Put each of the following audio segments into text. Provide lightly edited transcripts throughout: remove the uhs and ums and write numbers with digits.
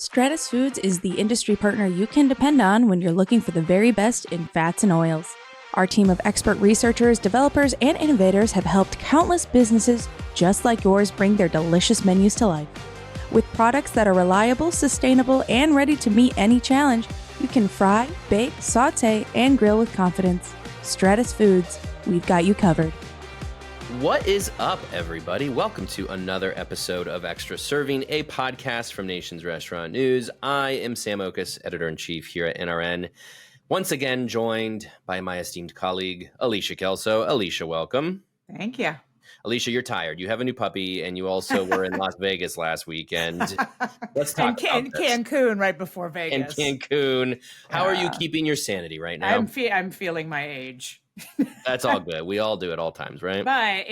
Stratus Foods is the industry partner you can depend on when you're looking for the very best in fats and oils. Our team of expert researchers, developers, and innovators have helped countless businesses just like yours bring their delicious menus to life. With products that are reliable, sustainable, and ready to meet any challenge, you can fry, bake, saute, and grill with confidence. Stratus Foods, we've got you covered. What is up, everybody? Welcome to another episode of Extra Serving, a podcast from Nation's Restaurant News. I am Sam Oches, editor-in-chief here at NRN. Once again, joined by my esteemed colleague, Alicia Kelso. Alicia, welcome. Thank you. Alicia, you're tired. You have a new puppy, and you also were in Las Vegas last weekend. Let's talk about this. Cancun right before Vegas. And Cancun. How are you keeping your sanity right now? I'm feeling my age. That's all good. We all do at all times, right? But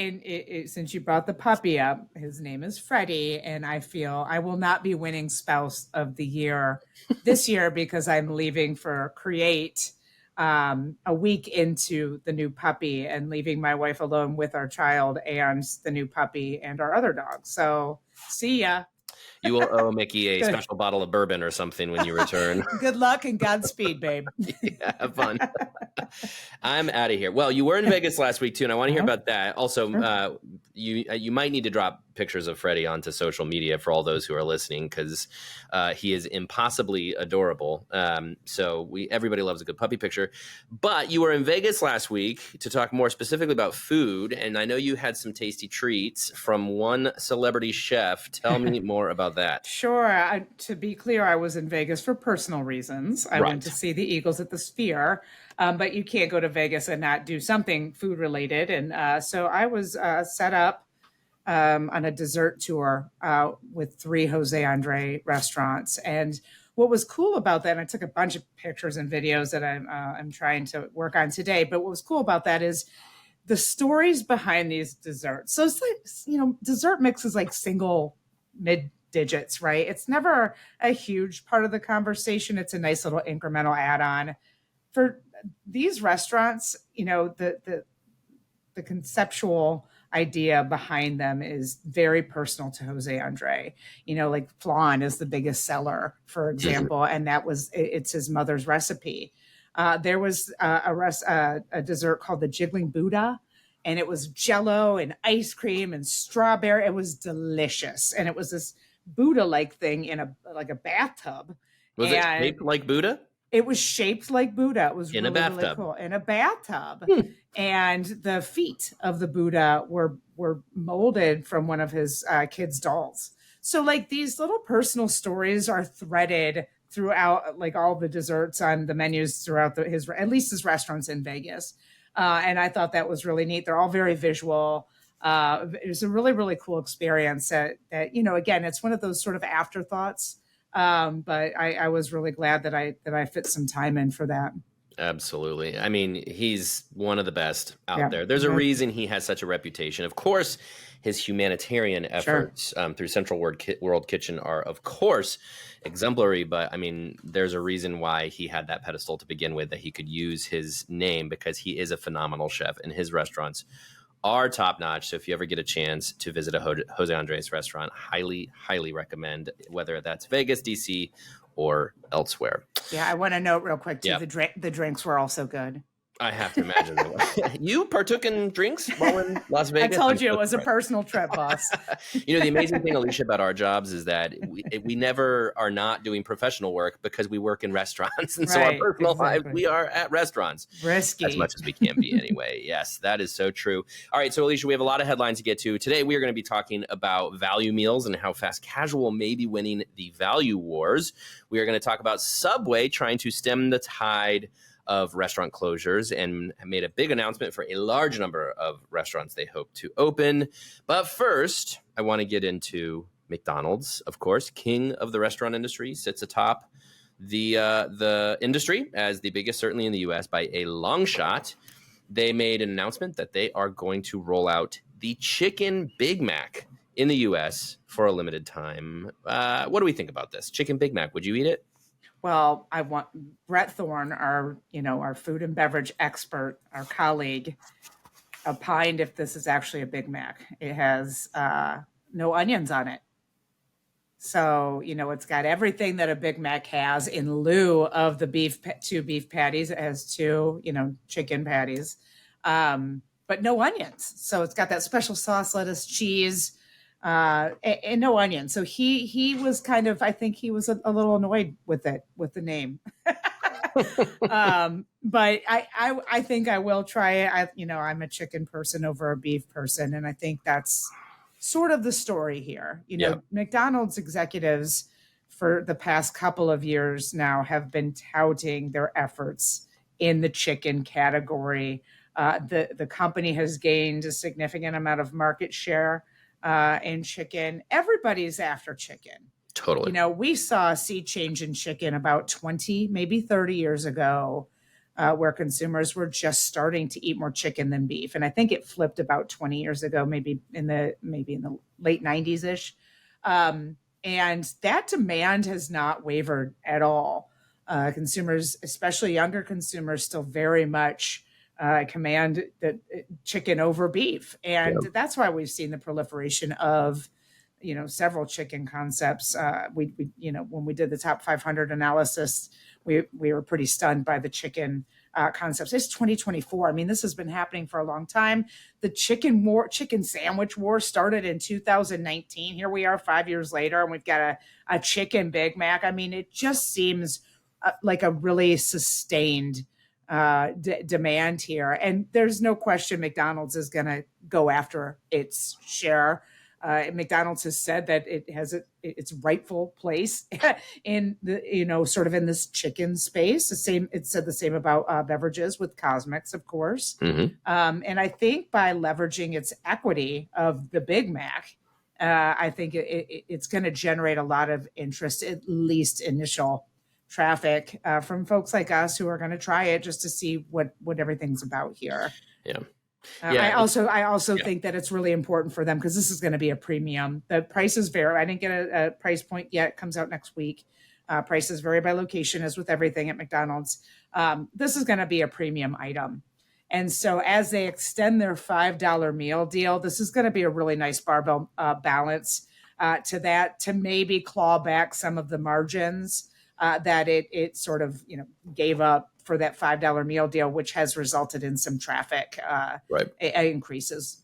since you brought the puppy up, his name is Freddie, and I feel I will not be winning Spouse of the Year this year because I'm leaving for Create a week into the new puppy and leaving my wife alone with our child and the new puppy and our other dog. So see ya. You will owe Mickey a special bottle of bourbon or something when you return. Good luck and Godspeed, babe. Yeah, have fun. I'm out of here. Well, you were in Vegas last week too, and I want to hear about that. Also, you might need to drop pictures of Freddie onto social media for all those who are listening because he is impossibly adorable. So everybody loves a good puppy picture. But you were in Vegas last week to talk more specifically about food, and I know you had some tasty treats from one celebrity chef. Tell me more about that. Sure. To be clear, I was in Vegas for personal reasons. I went to see the Eagles at the Sphere, but you can't go to Vegas and not do something food related. And so I was set up on a dessert tour with 3 Jose Andre restaurants. And what was cool about that, and I took a bunch of pictures and videos that I'm trying to work on today, but what was cool about that is the stories behind these desserts. So it's like, dessert mix is like single mid digits, right? It's never a huge part of the conversation. It's a nice little incremental add-on. For these restaurants, the conceptual idea behind them is very personal to Jose Andre. Like flan is the biggest seller, for example, and it's his mother's recipe. There was a dessert called the Jiggling Buddha, and it was Jell-O and ice cream and strawberry. It was delicious, and it was this Buddha-like thing in a bathtub. Was it shaped like Buddha? It was shaped like Buddha. It was really cool. In a bathtub. And the feet of the Buddha were molded from one of his kids' dolls. So like these little personal stories are threaded throughout like all the desserts on the menus throughout at least his restaurants in Vegas. And I thought that was really neat. They're all very visual. It was a really, really cool experience that again, it's one of those sort of afterthoughts. But I was really glad that I fit some time in for that. Absolutely. I mean, he's one of the best out there. There's a reason he has such a reputation. Of course, his humanitarian efforts through Central World Kitchen are, of course, exemplary. But I mean, there's a reason why he had that pedestal to begin with, that he could use his name because he is a phenomenal chef and his restaurants are top-notch. So if you ever get a chance to visit a Jose Andres restaurant, highly, highly recommend, whether that's Vegas, DC, or elsewhere. Yeah, I want to note real quick, too, the drinks were also good. I have to imagine. You partook in drinks while in Las Vegas? I told you it was a personal trip, boss. The amazing thing, Alicia, about our jobs is that we never are not doing professional work because we work in restaurants. And so our personal lives, we are at restaurants. Risky. As much as we can be anyway. Yes, that is so true. All right, so Alicia, we have a lot of headlines to get to. Today, we are going to be talking about value meals and how fast casual may be winning the value wars. We are going to talk about Subway trying to stem the tide of restaurant closures and made a big announcement for a large number of restaurants they hope to open. But first, I want to get into McDonald's, of course, king of the restaurant industry, sits atop the industry as the biggest, certainly in the U.S., by a long shot. They made an announcement that they are going to roll out the Chicken Big Mac in the U.S. for a limited time. What do we think about this? Chicken Big Mac, would you eat it? Well, I want Brett Thorne, our food and beverage expert, our colleague, opined if this is actually a Big Mac. It has no onions on it. So, it's got everything that a Big Mac has in lieu of the two beef patties. It has two, chicken patties, but no onions. So it's got that special sauce, lettuce, cheese, and no onions. So he was kind of, I think he was a little annoyed with the name. But I think I will try it. I'm a chicken person over a beef person, and I think that's sort of the story here. McDonald's executives for the past couple of years now have been touting their efforts in the chicken category. The company has gained a significant amount of market share in chicken. Everybody's after chicken. Totally. We saw a sea change in chicken about 20, maybe 30 years ago, where consumers were just starting to eat more chicken than beef. And I think it flipped about 20 years ago, maybe in the late 90s ish. And that demand has not wavered at all. Consumers, especially younger consumers, still very much command the chicken over beef. And that's why we've seen the proliferation of several chicken concepts. We when we did the top 500 analysis, we were pretty stunned by the chicken concepts. It's 2024. I mean, this has been happening for a long time. The chicken sandwich war started in 2019. Here we are 5 years later, and we've got a chicken Big Mac. I mean, it just seems like a really sustained demand here. And there's no question McDonald's is going to go after its share. McDonald's has said that it has its rightful place in the sort of in this chicken space. It said the same about beverages with Cosmix, of course. Mm-hmm. And I think by leveraging its equity of the Big Mac, I think it's going to generate a lot of interest, at least initial traffic from folks like us who are going to try it just to see what everything's about here. Yeah. I also think that it's really important for them because this is going to be a premium. The prices vary. I didn't get a price point yet. It comes out next week. Prices vary by location, as with everything at McDonald's. This is going to be a premium item. And so as they extend their $5 meal deal, this is going to be a really nice barbell balance to maybe claw back some of the margins that it sort of gave up for that $5 meal deal, which has resulted in some traffic increases.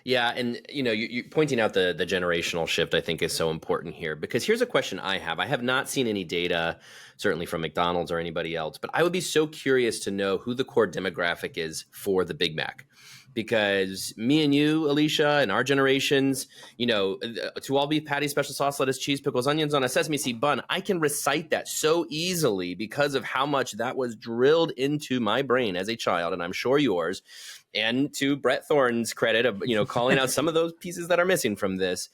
Yeah, and you pointing out the generational shift, I think, is so important here, because here's a question I have. I have not seen any data, certainly from McDonald's or anybody else, but I would be so curious to know who the core demographic is for the Big Mac. Because me and you, Alicia, and our generations, to all beef patty, special sauce, lettuce, cheese, pickles, onions on a sesame seed bun, I can recite that so easily because of how much that was drilled into my brain as a child, and I'm sure yours. And to Brett Thorne's credit of, calling out some of those pieces that are missing from this.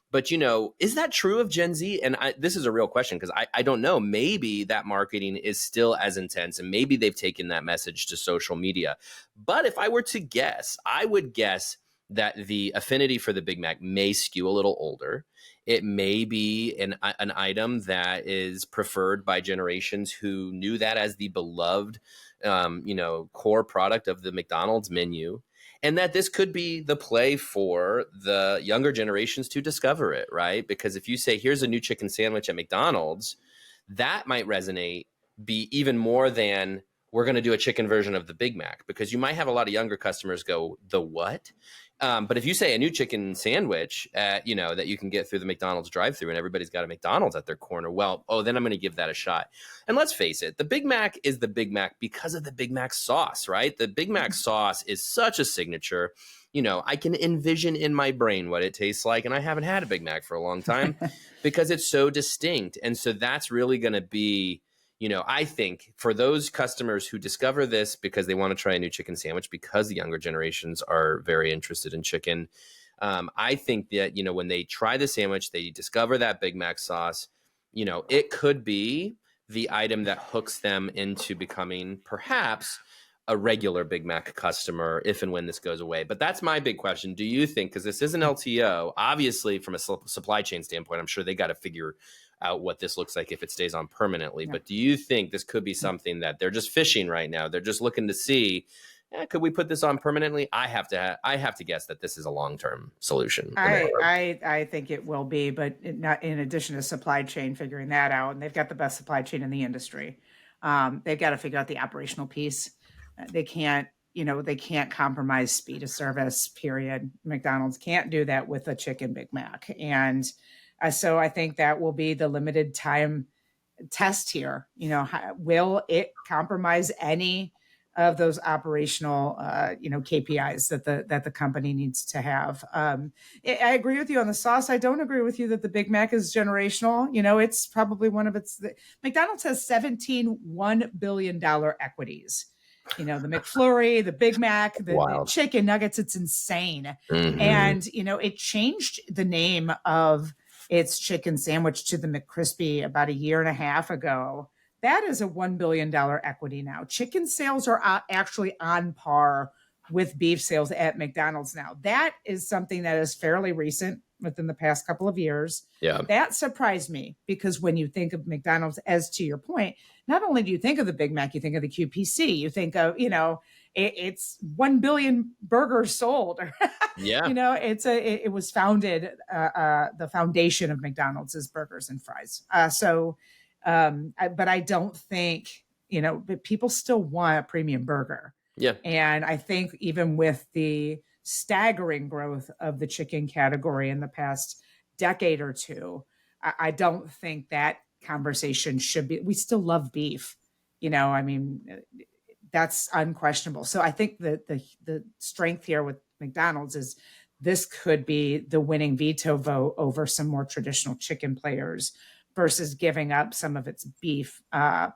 But, is that true of Gen Z? And this is a real question because I don't know. Maybe that marketing is still as intense and maybe they've taken that message to social media. But if I were to guess, I would guess that the affinity for the Big Mac may skew a little older. It may be an item that is preferred by generations who knew that as the beloved, core product of the McDonald's menu. And that this could be the play for the younger generations to discover it, right? Because if you say, here's a new chicken sandwich at McDonald's, that might resonate, be even more than we're going to do a chicken version of the Big Mac, because you might have a lot of younger customers go, the what? But if you say a new chicken sandwich, that you can get through the McDonald's drive-thru and everybody's got a McDonald's at their corner, then I'm going to give that a shot. And let's face it, the Big Mac is the Big Mac because of the Big Mac sauce, right? The Big Mac sauce is such a signature. I can envision in my brain what it tastes like, and I haven't had a Big Mac for a long time because it's so distinct. And so that's really going to be, I think for those customers who discover this because they want to try a new chicken sandwich because the younger generations are very interested in chicken, I think that, when they try the sandwich, they discover that Big Mac sauce, it could be the item that hooks them into becoming perhaps a regular Big Mac customer if and when this goes away. But that's my big question. Do you think, because this is an LTO, obviously from a supply chain standpoint, I'm sure they got to figure out what this looks like if it stays on permanently. Yeah. But do you think this could be something that they're just fishing right now? They're just looking to see, could we put this on permanently? I have to guess that this is a long-term solution. I think it will be, but not in addition to supply chain figuring that out, and they've got the best supply chain in the industry. They've got to figure out the operational piece. They can't compromise speed of service, period. McDonald's can't do that with a chicken Big Mac. And so I think that will be the limited time test here. Will it compromise any of those operational, KPIs that the company needs to have? I agree with you on the sauce. I don't agree with you that the Big Mac is generational. It's probably McDonald's has 17 $1 billion equities. The McFlurry, the Big Mac, the chicken nuggets, it's insane. Mm-hmm. And, it changed the name of its chicken sandwich to the McCrispy about a year and a half ago. That is a $1 billion equity now. Chicken sales are actually on par with beef sales at McDonald's now. That is something that is fairly recent within the past couple of years. Yeah. That surprised me because when you think of McDonald's, as to your point, not only do you think of the Big Mac, you think of the QPC, you think of, it's 1 billion burgers sold. Yeah. It was founded, the foundation of McDonald's is burgers and fries. But I don't think, but people still want a premium burger. Yeah. And I think even with the staggering growth of the chicken category in the past decade or two, I don't think that conversation should be, we still love beef, that's unquestionable. So I think that the strength here with McDonald's is this could be the winning veto vote over some more traditional chicken players versus giving up some of its beef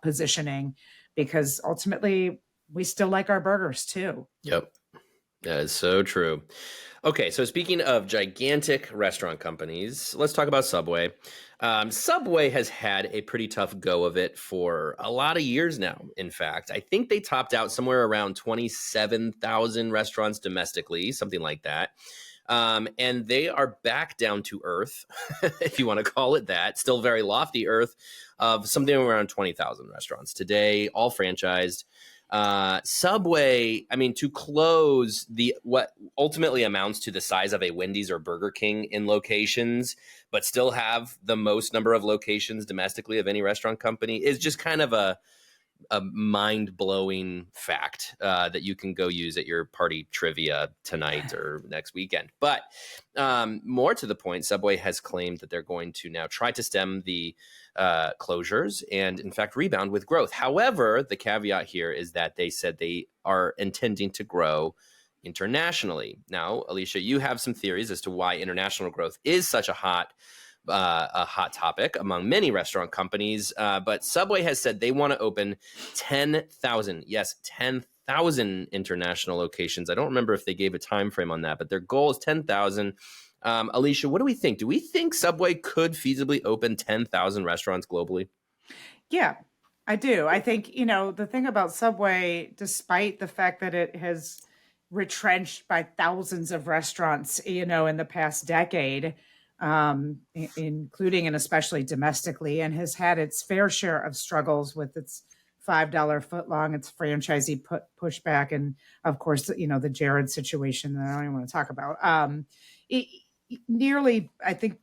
positioning, because ultimately we still like our burgers too. Yep. That is so true. Okay, so speaking of gigantic restaurant companies, let's talk about Subway. Subway has had a pretty tough go of it for a lot of years now. In fact, I think they topped out somewhere around 27,000 restaurants domestically, something like that. And they are back down to earth, if you want to call it that, still very lofty earth of something around 20,000 restaurants today, all franchised. Subway, to close what ultimately amounts to the size of a Wendy's or Burger King in locations, but still have the most number of locations domestically of any restaurant company, is just kind of a mind-blowing fact that you can go use at your party trivia tonight or next weekend. But more to the point, Subway has claimed that they're going to now try to stem the closures and, in fact, rebound with growth. However, the caveat here is that they said they are intending to grow internationally. Now, Alicia, you have some theories as to why international growth is such a hot topic among many restaurant companies. But Subway has said they want to open 10,000. Yes, 10,000 international locations. I don't remember if they gave a time frame on that, but their goal is 10,000. Alicia, what do we think? Do we think Subway could feasibly open 10,000 restaurants globally? Yeah, I do. I think, the thing about Subway, despite the fact that it has retrenched by thousands of restaurants, in the past decade, including and especially domestically, and has had its fair share of struggles with its $5 footlong, its franchisee pushback, and of course, the Jared situation that I don't even want to talk about. Nearly, I think,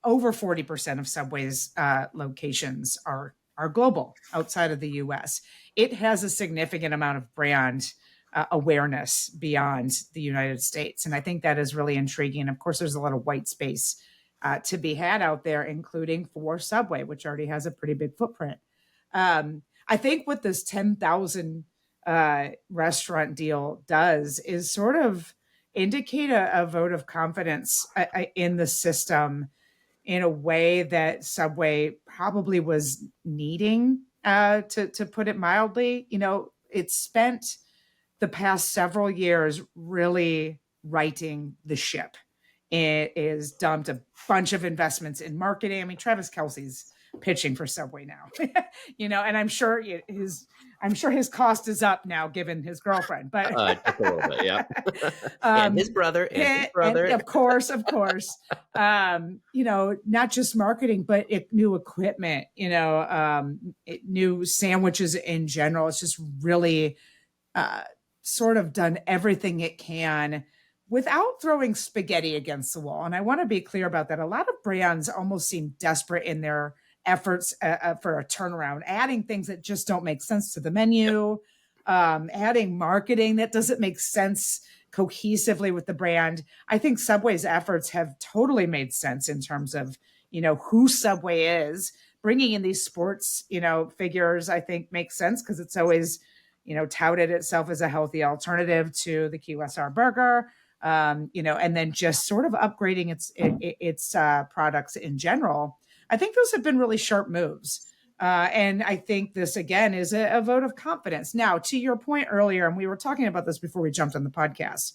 over 40% of Subway's locations are global outside of the U.S. It has a significant amount of brand awareness beyond the United States. And I think that is really intriguing. Of course, there's a lot of white space to be had out there, including for Subway, which already has a pretty big footprint. I think what this 10,000 restaurant deal does is sort of indicate a vote of confidence in the system in a way that Subway probably was needing, to put it mildly. It spent the past several years really righting the ship. It is dumped a bunch of investments in marketing. Travis Kelce's pitching for Subway now, and I'm sure his cost is up now given his girlfriend, but just a little bit, yeah. And his brother, and of course, not just marketing, but new equipment, new sandwiches in general. It's just really sort of done everything it can without throwing spaghetti against the wall. And I want to be clear about that. A lot of brands almost seem desperate in their efforts for a turnaround, adding things that just don't make sense to the menu, adding marketing that doesn't make sense cohesively with the brand. I think Subway's efforts have totally made sense in terms of, who Subway is. Bringing in these sports, figures, I think makes sense because it's always, touted itself as a healthy alternative to the QSR burger. And then just sort of upgrading its products in general. I think those have been really sharp moves. And I think this, again, is a vote of confidence. Now, to your point earlier, and we were talking about this before we jumped on the podcast,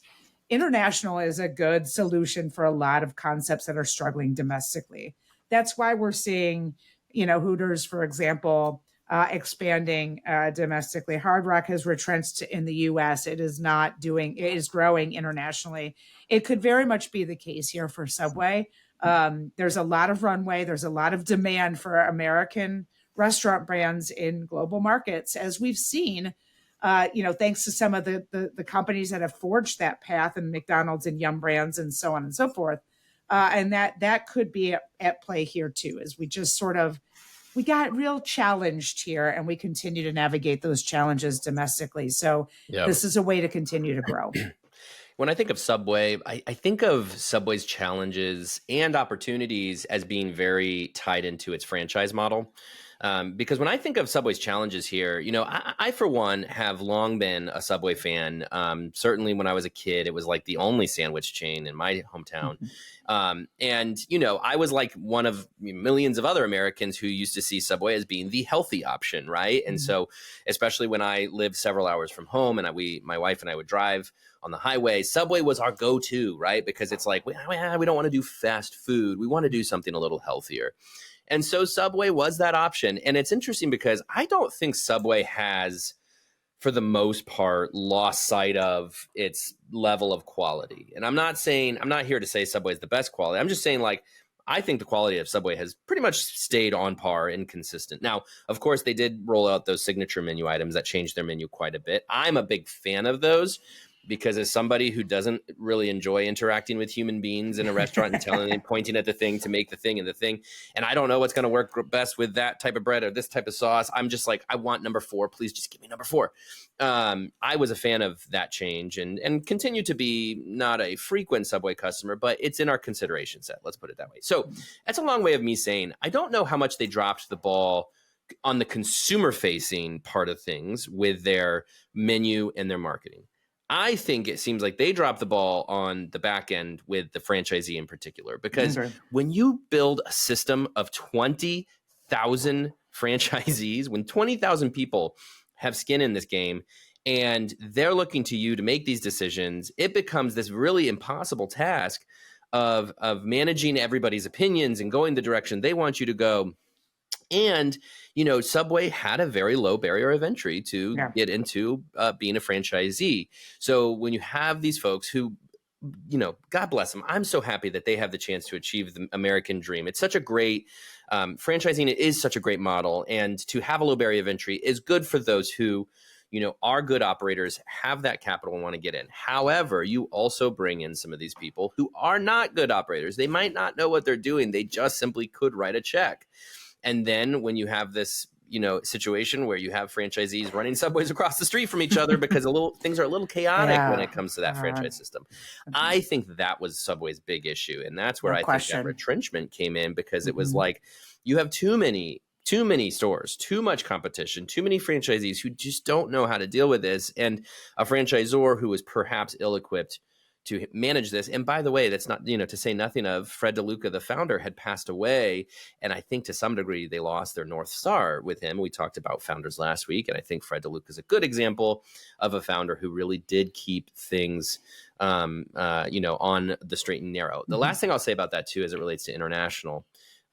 international is a good solution for a lot of concepts that are struggling domestically. That's why we're seeing, Hooters, for example, expanding domestically. Hard Rock has retrenched in the U.S. It is growing internationally. It could very much be the case here for Subway. There's a lot of runway. There's a lot of demand for American restaurant brands in global markets, as we've seen, thanks to some of the companies that have forged that path, and McDonald's and Yum Brands and so on and so forth. And that could be at play here too, as we just we got real challenged here, and we continue to navigate those challenges domestically. So This is a way to continue to grow. When I think of Subway, I think of Subway's challenges and opportunities as being very tied into its franchise model. Because when I think of Subway's challenges here, I for one have long been a Subway fan. Certainly when I was a kid, it was like the only sandwich chain in my hometown. And I was like one of millions of other Americans who used to see Subway as being the healthy option, right? And so, especially when I lived several hours from home and my wife and I would drive on the highway, Subway was our go-to, right? Because it's like, we don't want to do fast food. We want to do something a little healthier. And so Subway was that option. And it's interesting because I don't think Subway has, for the most part, lost sight of its level of quality. And I'm not here to say Subway is the best quality. I'm just saying, I think the quality of Subway has pretty much stayed on par and consistent. Now, of course, they did roll out those signature menu items that changed their menu quite a bit. I'm a big fan of those, because as somebody who doesn't really enjoy interacting with human beings in a restaurant and telling them, pointing at the thing to make the thing and the thing, and I don't know what's going to work best with that type of bread or this type of sauce, I'm just like, I want number 4. Please just give me number 4. I was a fan of that change and continue to be not a frequent Subway customer, but it's in our consideration set. Let's put it that way. So that's a long way of me saying I don't know how much they dropped the ball on the consumer-facing part of things with their menu and their marketing. I think it seems like they dropped the ball on the back end with the franchisee in particular, because when you build a system of 20,000 franchisees, when 20,000 people have skin in this game and they're looking to you to make these decisions, it becomes this really impossible task of managing everybody's opinions and going the direction they want you to go. And, Subway had a very low barrier of entry to get into being a franchisee. So when you have these folks who, God bless them, I'm so happy that they have the chance to achieve the American dream. It's such a great franchising. It is such a great model. And to have a low barrier of entry is good for those who, are good operators, have that capital and want to get in. However, you also bring in some of these people who are not good operators. They might not know what they're doing. They just simply could write a check. And then when you have this, situation where you have franchisees running Subways across the street from each other because things are a little chaotic when it comes to that franchise system. I think that was Subway's big issue. And that's where think that retrenchment came in, because it was like, you have too many stores, too much competition, too many franchisees who just don't know how to deal with this. And a franchisor who is perhaps ill-equipped to manage this. And by the way, that's not, to say nothing of Fred DeLuca, the founder, had passed away. And I think to some degree they lost their North Star with him. We talked about founders last week. And I think Fred DeLuca is a good example of a founder who really did keep things, on the straight and narrow. The last thing I'll say about that too, as it relates to international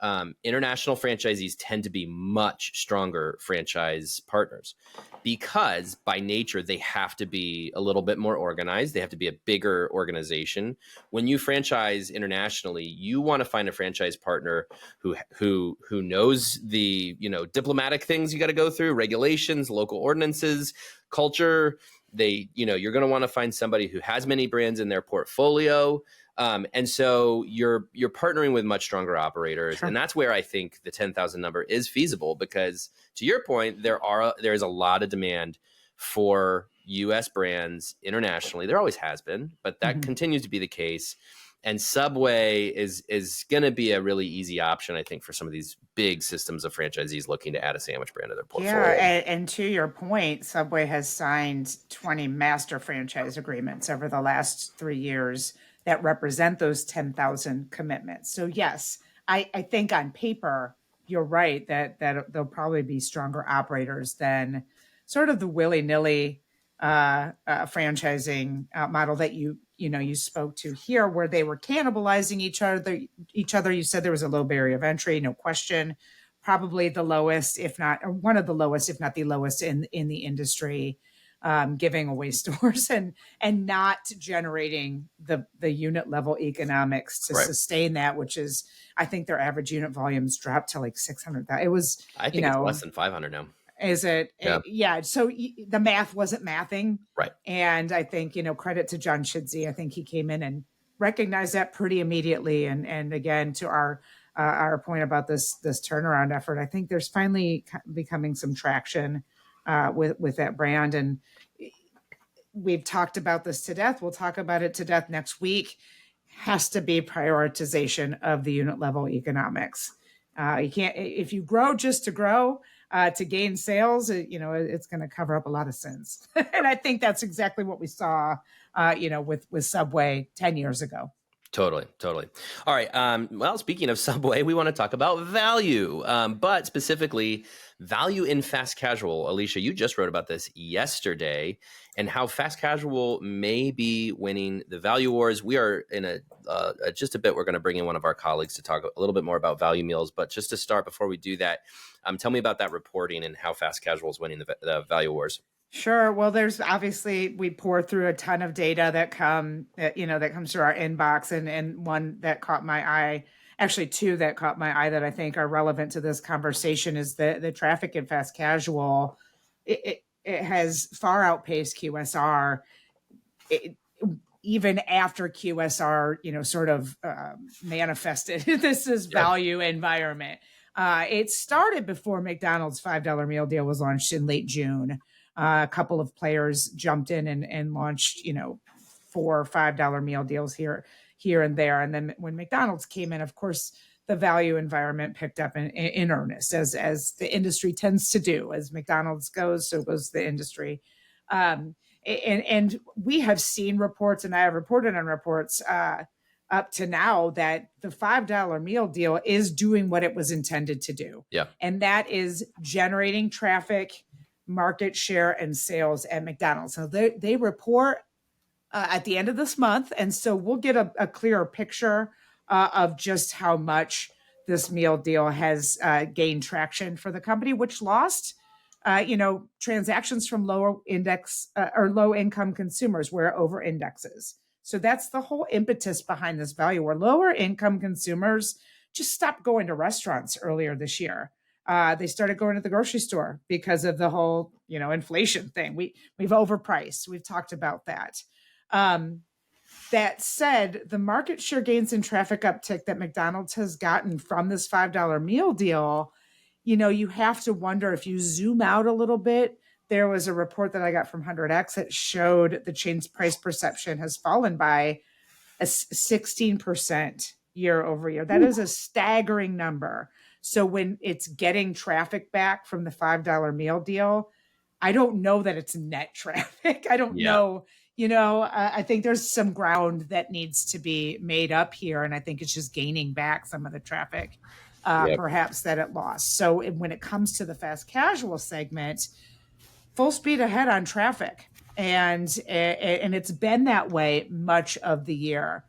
franchisees tend to be much stronger franchise partners, because by nature, they have to be a little bit more organized. They have to be a bigger organization. When you franchise internationally, you want to find a franchise partner who knows the, diplomatic things you got to go through, regulations, local ordinances, culture, you're going to want to find somebody who has many brands in their portfolio. And so you're partnering with much stronger operators. Sure. And that's where I think the 10,000 number is feasible, because to your point, there's a lot of demand for US brands internationally. There always has been, but that continues to be the case. And Subway is going to be a really easy option, I think, for some of these big systems of franchisees looking to add a sandwich brand to their portfolio. Yeah, and to your point, Subway has signed 20 master franchise agreements over the last 3 years that represent those 10,000 commitments. So yes, I think on paper, you're right that there'll probably be stronger operators than sort of the willy-nilly franchising model that you spoke to here, where they were cannibalizing each other. You said there was a low barrier of entry, no question. Probably the lowest, if not or one of the lowest, if not the lowest in the industry, giving away stores and not generating the unit level economics to sustain that, which is, I think their average unit volumes dropped to like 600,000. It was, I think it's less than 500 now. Is it? Yeah. So the math wasn't mathing. Right. And I think, credit to John Chidsey. I think he came in and recognized that pretty immediately. And again, to our point about this turnaround effort, I think there's finally becoming some traction with that brand. And we've talked about this to death. We'll talk about it to death next week. Has to be prioritization of the unit level economics. You can't, if you grow just to grow, to gain sales, it's going to cover up a lot of sins. And I think that's exactly what we saw, with Subway 10 years ago. Totally. All right. Well, speaking of Subway, we want to talk about value, but specifically value in fast casual. Alicia, you just wrote about this yesterday and how fast casual may be winning the value wars. We are in just a bit, we're going to bring in one of our colleagues to talk a little bit more about value meals. But just to start, before we do that, tell me about that reporting and how fast casual is winning the value wars. Sure. Well, there's obviously, we pour through a ton of data that comes through our inbox, and one that caught my eye, actually two that caught my eye that I think are relevant to this conversation, is the traffic in fast casual. It has far outpaced QSR, even after QSR, sort of manifested this is value environment. It started before McDonald's $5 meal deal was launched in late June. A couple of players jumped in and launched, $4 or $5 meal deals here and there. And then when McDonald's came in, of course, the value environment picked up in earnest, as the industry tends to do. As McDonald's goes, so goes the industry. And we have seen reports, and I have reported on reports up to now, that the $5 meal deal is doing what it was intended to do. Yeah. And that is generating traffic, market share, and sales at McDonald's. So they report at the end of this month. And so we'll get a clearer picture of just how much this meal deal has gained traction for the company, which lost, transactions from lower index or low income consumers, where it over indexes. So that's the whole impetus behind this value, where lower income consumers just stopped going to restaurants earlier this year. They started going to the grocery store because of the whole, inflation thing. We've overpriced. We've talked about that. That said, the market share gains and traffic uptick that McDonald's has gotten from this $5 meal deal, you have to wonder, if you zoom out a little bit. There was a report that I got from 100X that showed the chain's price perception has fallen by 16% year over year. That is a staggering number. So when it's getting traffic back from the $5 meal deal, I don't know that it's net traffic. I don't know. I think there's some ground that needs to be made up here. And I think it's just gaining back some of the traffic, perhaps, that it lost. So when it comes to the fast casual segment, full speed ahead on traffic. And it's been that way much of the year,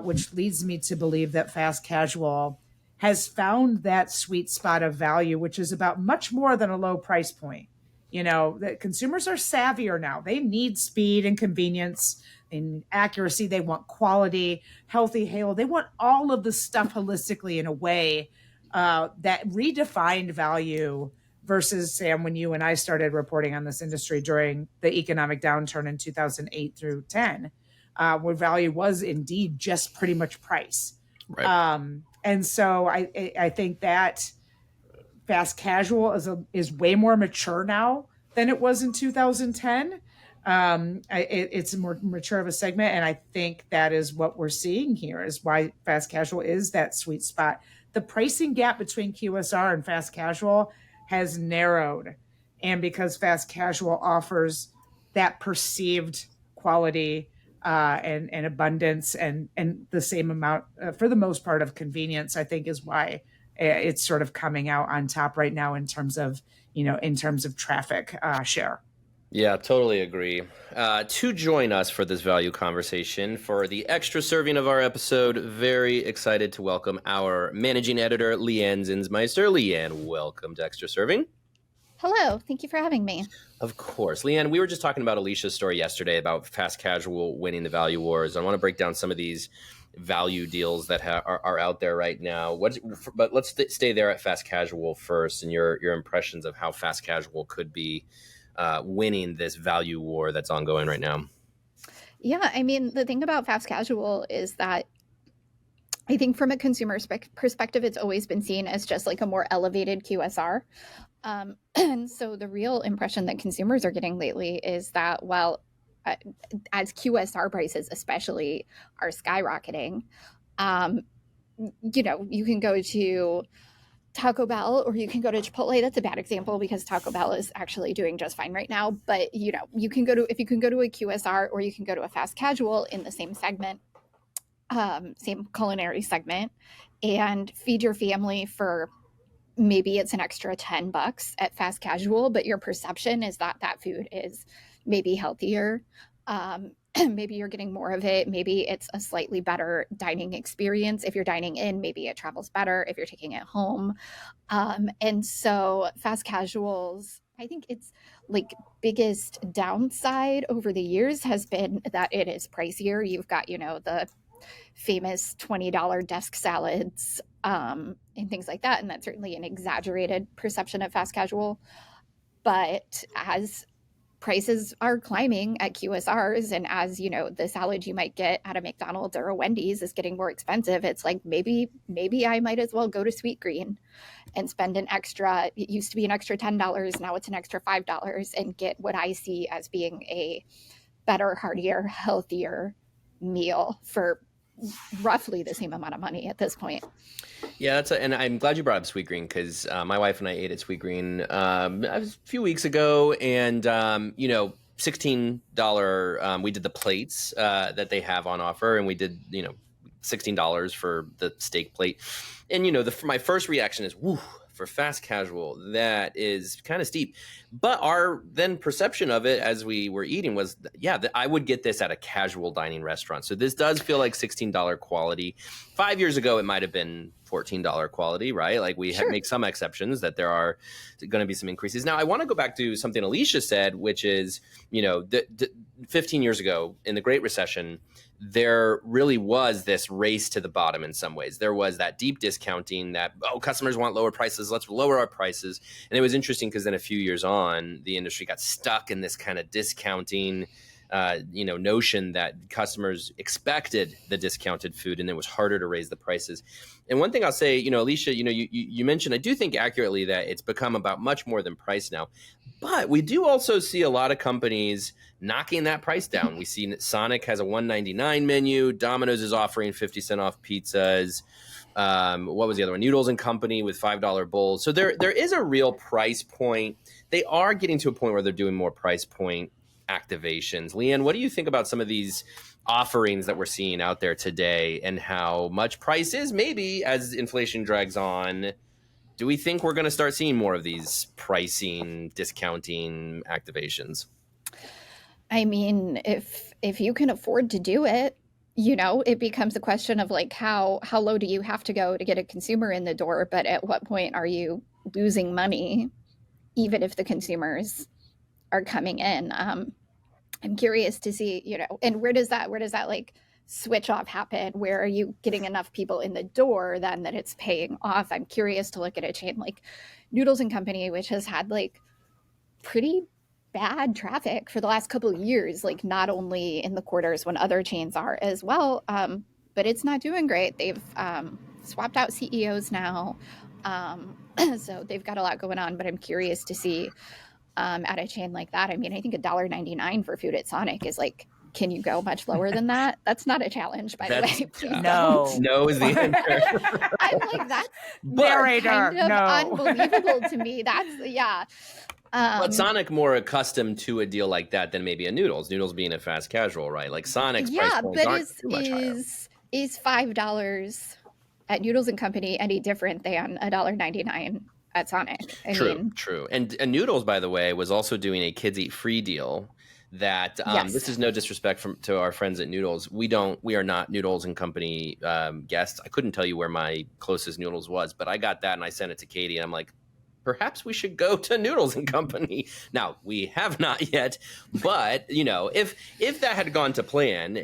which leads me to believe that fast casual has found that sweet spot of value, which is about much more than a low price point. That consumers are savvier now. They need speed and convenience and accuracy. They want quality, healthy halo. They want all of the stuff holistically in a way that redefined value versus, Sam, when you and I started reporting on this industry during the economic downturn in 2008 through 10, where value was indeed just pretty much price. Right. And so I think that fast casual is way more mature now than it was in 2010. It's a more mature of a segment, and I think that is what we're seeing here, is why fast casual is that sweet spot. The pricing gap between QSR and fast casual has narrowed, and because fast casual offers that perceived quality and abundance and the same amount, for the most part, of convenience, I think is why it's sort of coming out on top right now in terms of traffic share. Yeah, totally agree. To join us for this value conversation, for the extra serving of our episode, very excited to welcome our managing editor, Leigh Anne Zinsmeister. Leigh Anne, welcome to Extra Serving. Hello. Thank you for having me. Of course. Leigh Anne, we were just talking about Alicia's story yesterday about fast casual winning the value wars. I want to break down some of these value deals that are out there right now. But let's stay there at fast casual first, and your impressions of how fast casual could be winning this value war that's ongoing right now. Yeah, I mean, the thing about fast casual is that I think from a consumer perspective, it's always been seen as just like a more elevated QSR. And so the real impression that consumers are getting lately is that, well, as QSR prices especially are skyrocketing, you can go to Taco Bell or you can go to Chipotle. That's a bad example because Taco Bell is actually doing just fine right now. But, you can go to a QSR or you can go to a fast casual in the same segment, same culinary segment, and feed your family for maybe it's an extra $10 at fast casual, but your perception is that that food is maybe healthier. Maybe you're getting more of it. Maybe it's a slightly better dining experience. If you're dining in, maybe it travels better if you're taking it home. And so fast casuals, I think its like biggest downside over the years has been that it is pricier. You've got, the famous $20 desk salads and things like that. And that's certainly an exaggerated perception of fast casual. But as prices are climbing at QSRs and as, the salad you might get at a McDonald's or a Wendy's is getting more expensive, it's like maybe I might as well go to Sweet Green and spend an extra, it used to be an extra $10, now it's an extra $5 and get what I see as being a better, heartier, healthier meal for roughly the same amount of money at this point. Yeah, and I'm glad you brought up Sweet Green because my wife and I ate at Sweet Green a few weeks ago, and $16. We did the plates that they have on offer, and we did $16 for the steak plate, and my first reaction is woo. For fast casual, that is kind of steep. But our then perception of it as we were eating was, I would get this at a casual dining restaurant. So this does feel like $16 quality. 5 years ago, it might have been $14 quality, right? Like we make some exceptions that there are going to be some increases. Now, I want to go back to something Alicia said, which is, 15 years ago in the Great Recession, there really was this race to the bottom in some ways. There was that deep discounting that, customers want lower prices, let's lower our prices. And it was interesting because then a few years on, the industry got stuck in this kind of discounting notion that customers expected the discounted food and it was harder to raise the prices. And one thing I'll say, Alicia, you mentioned, I do think accurately that it's become about much more than price now. But we do also see a lot of companies knocking that price down. We see Sonic has a $1.99 menu. Domino's is offering 50% off pizzas. What was the other one? Noodles and Company with $5 bowls. So there is a real price point. They are getting to a point where they're doing more price point activations. Leigh Anne, what do you think about some of these offerings that we're seeing out there today and how much price is maybe as inflation drags on? Do we think we're going to start seeing more of these pricing, discounting activations? I mean, if you can afford to do it, it becomes a question of like how low do you have to go to get a consumer in the door, but at what point are you losing money, even if the consumers are coming in? I'm curious to see, and where does that like switch off happen? Where are you getting enough people in the door then that it's paying off? I'm curious to look at a chain like Noodles and Company, which has had like pretty bad traffic for the last couple of years, like not only in the quarters when other chains are as well, but it's not doing great. They've swapped out CEOs now. So they've got a lot going on, but I'm curious to see at a chain like that. I mean, I think $1.99 for food at Sonic is like, can you go much lower than that? That's not a challenge, by the way. Please No. No is the answer. I'm like, that's Narrator, kind of no. unbelievable to me. That's, yeah. But Sonic more accustomed to a deal like that than maybe a Noodles. Noodles being a fast casual, right? Like Sonic's price points aren't too much higher. Is $5 at Noodles and Company any different than $1.99 at Sonic? True. And Noodles, by the way, was also doing a kids eat free deal. That yes. This is no disrespect to our friends at Noodles. We are not Noodles and Company guests. I couldn't tell you where my closest Noodles was, but I got that and I sent it to Katie. And I'm like, perhaps we should go to Noodles and Company. Now, we have not yet, but if that had gone to plan,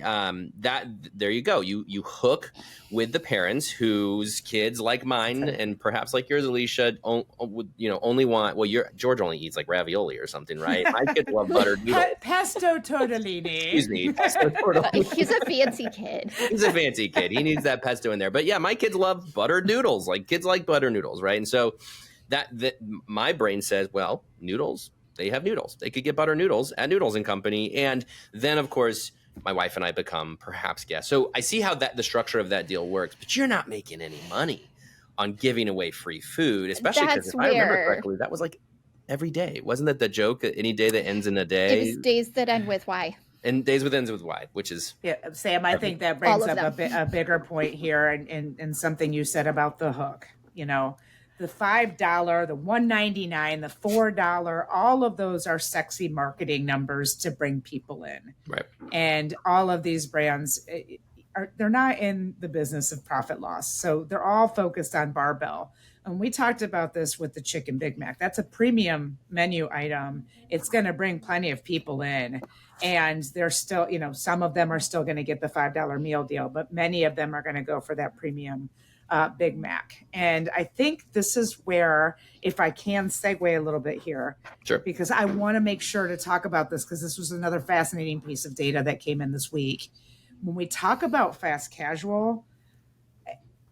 that there you go. You hook with the parents whose kids like mine and perhaps like yours, Alicia, only want. Well, George only eats like ravioli or something, right? My kids love buttered noodles. Pesto tortellini. Excuse me, pesto tortellini. He's a fancy kid. He's a fancy kid. He needs that pesto in there. But yeah, my kids love buttered noodles. Like kids like butter noodles, right? And so. That my brain says, well, Noodles, they have noodles. They could get butter noodles at Noodles and Company. And then, of course, my wife and I become perhaps guests. So I see how the structure of that deal works, but you're not making any money on giving away free food, especially because if I remember correctly, that was like every day. Wasn't that the joke? Any day that ends in a day? It was days that end with Y. And days with ends with Y, which is... Yeah, Sam, I think that brings up a bigger point here and something you said about the hook, the $5, the $1.99, the $4, all of those are sexy marketing numbers to bring people in. Right. And all of these brands, they're not in the business of profit loss. So they're all focused on barbell. And we talked about this with the Chicken Big Mac. That's a premium menu item. It's going to bring plenty of people in. And they're still, some of them are still going to get the $5 meal deal, but many of them are going to go for that premium Big Mac. And I think this is where, if I can segue a little bit here, sure, because I want to make sure to talk about this, because this was another fascinating piece of data that came in this week. When we talk about fast casual,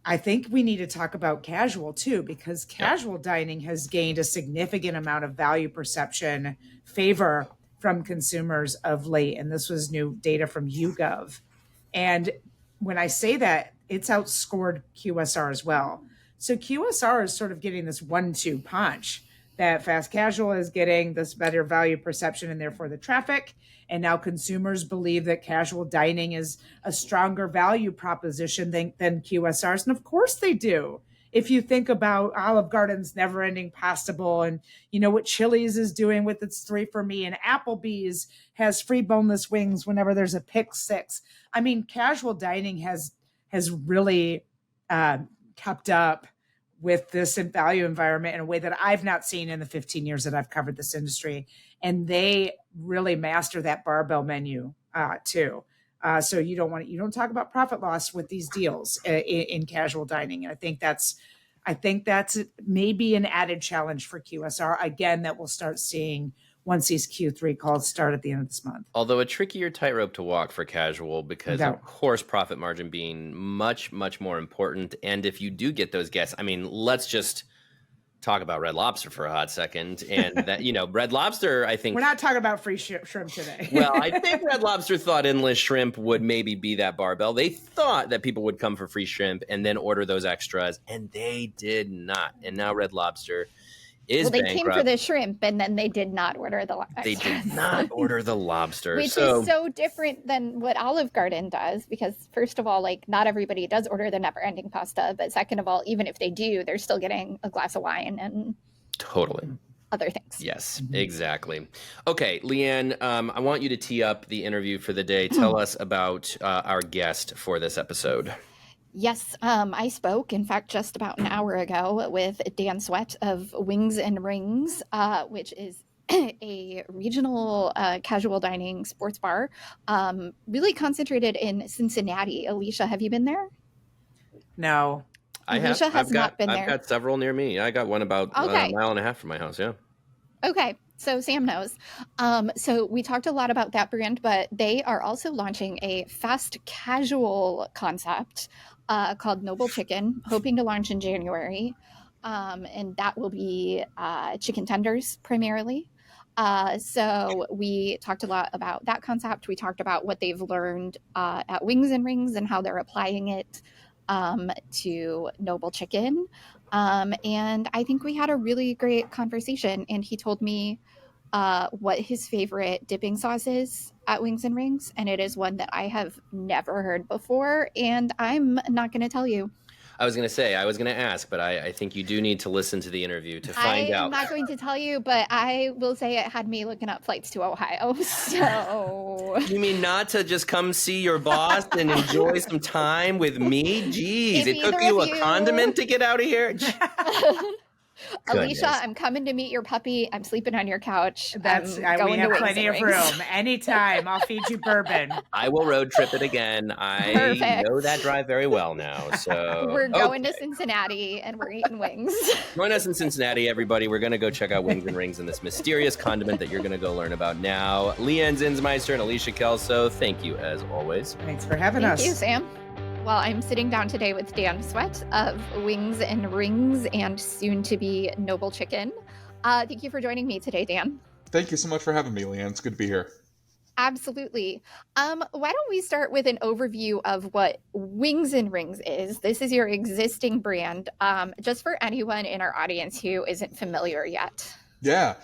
I think we need to talk about casual too, because casual dining has gained a significant amount of value perception favor from consumers of late. And this was new data from YouGov. And when I say that, it's outscored QSR as well. So QSR is sort of getting this 1-2 punch that fast casual is getting this better value perception and therefore the traffic. And now consumers believe that casual dining is a stronger value proposition than QSRs. And of course they do. If you think about Olive Garden's Never Ending Pasta Bowl and what Chili's is doing with its 3 for Me, and Applebee's has free boneless wings whenever there's a pick six. I mean, casual dining has really kept up with this value environment in a way that I've not seen in the 15 years that I've covered this industry. And they really master that barbell menu too. So you don't talk about profit loss with these deals in casual dining. And I think that's maybe an added challenge for QSR again that we'll start seeing once these Q3 calls start at the end of this month. Although a trickier tightrope to walk for casual because, of course, profit margin being much, much more important. And if you do get those guests, I mean, let's just talk about Red Lobster for a hot second. And that, Red Lobster, I think... We're not talking about free shrimp today. Well, I think Red Lobster thought endless shrimp would maybe be that barbell. They thought that people would come for free shrimp and then order those extras, and they did not. And now Red Lobster... they came for the shrimp and then they did not order the lobster. They did not order the lobster. Which is so different than what Olive Garden does, because first of all, not everybody does order the never ending pasta. But second of all, even if they do, they're still getting a glass of wine and totally other things. Yes, exactly. Okay, Leigh Anne, I want you to tee up the interview for the day. Tell us about our guest for this episode. Yes, I spoke, in fact, just about an hour ago with Dan Sweat of Wings and Rings, which is a regional casual dining sports bar, really concentrated in Cincinnati. Alicia, have you been there? No. I have. Alicia has not been I've there. got several near me. I got one about a Okay. mile and a half from my house. Yeah. Okay. So Sam knows. So we talked a lot about that brand, but they are also launching a fast casual concept called Noble Chicken, hoping to launch in January. And that will be chicken tenders primarily. So we talked a lot about that concept. We talked about what they've learned at Wings and Rings and how they're applying it to Noble Chicken. And I think we had a really great conversation. And he told me what his favorite dipping sauce is at Wings and Rings. And it is one that I have never heard before. And I'm not going to tell you. I was going to ask, but I think you do need to listen to the interview to find out. I'm not going to tell you, but I will say it had me looking up flights to Ohio. So You mean not to just come see your boss and enjoy some time with me? Jeez, it took you a condiment to get out of here? Alicia, I'm coming to meet your puppy. I'm sleeping on your couch. We have plenty of room. Anytime. I'll feed you bourbon. I will road trip it again. I know that drive very well now. So we're going to Cincinnati and we're eating wings. Join us in Cincinnati, everybody. We're going to go check out Wings and Rings and this mysterious condiment that you're going to go learn about now. Leigh Anne Zinsmeister and Alicia Kelso, thank you as always. Thanks for having us. Thank you, Sam. Well, I'm sitting down today with Dan Sweat of Wings and Rings and soon to be Noble Chicken. Thank you for joining me today, Dan. Thank you so much for having me, Leigh Anne. It's good to be here. Absolutely. Why don't we start with an overview of what Wings and Rings is? This is your existing brand, just for anyone in our audience who isn't familiar yet. Yeah.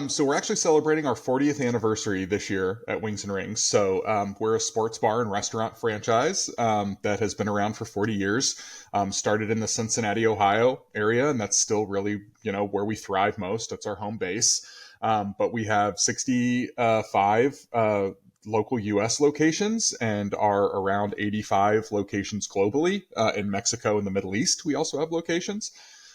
So we're actually celebrating our 40th anniversary this year at Wings and Rings. So we're a sports bar and restaurant franchise that has been around for 40 years. Started in the Cincinnati, Ohio area, and that's still really, where we thrive most. That's our home base. But we have 65 local U.S. locations and are around 85 locations globally. In Mexico and the Middle East, we also have locations.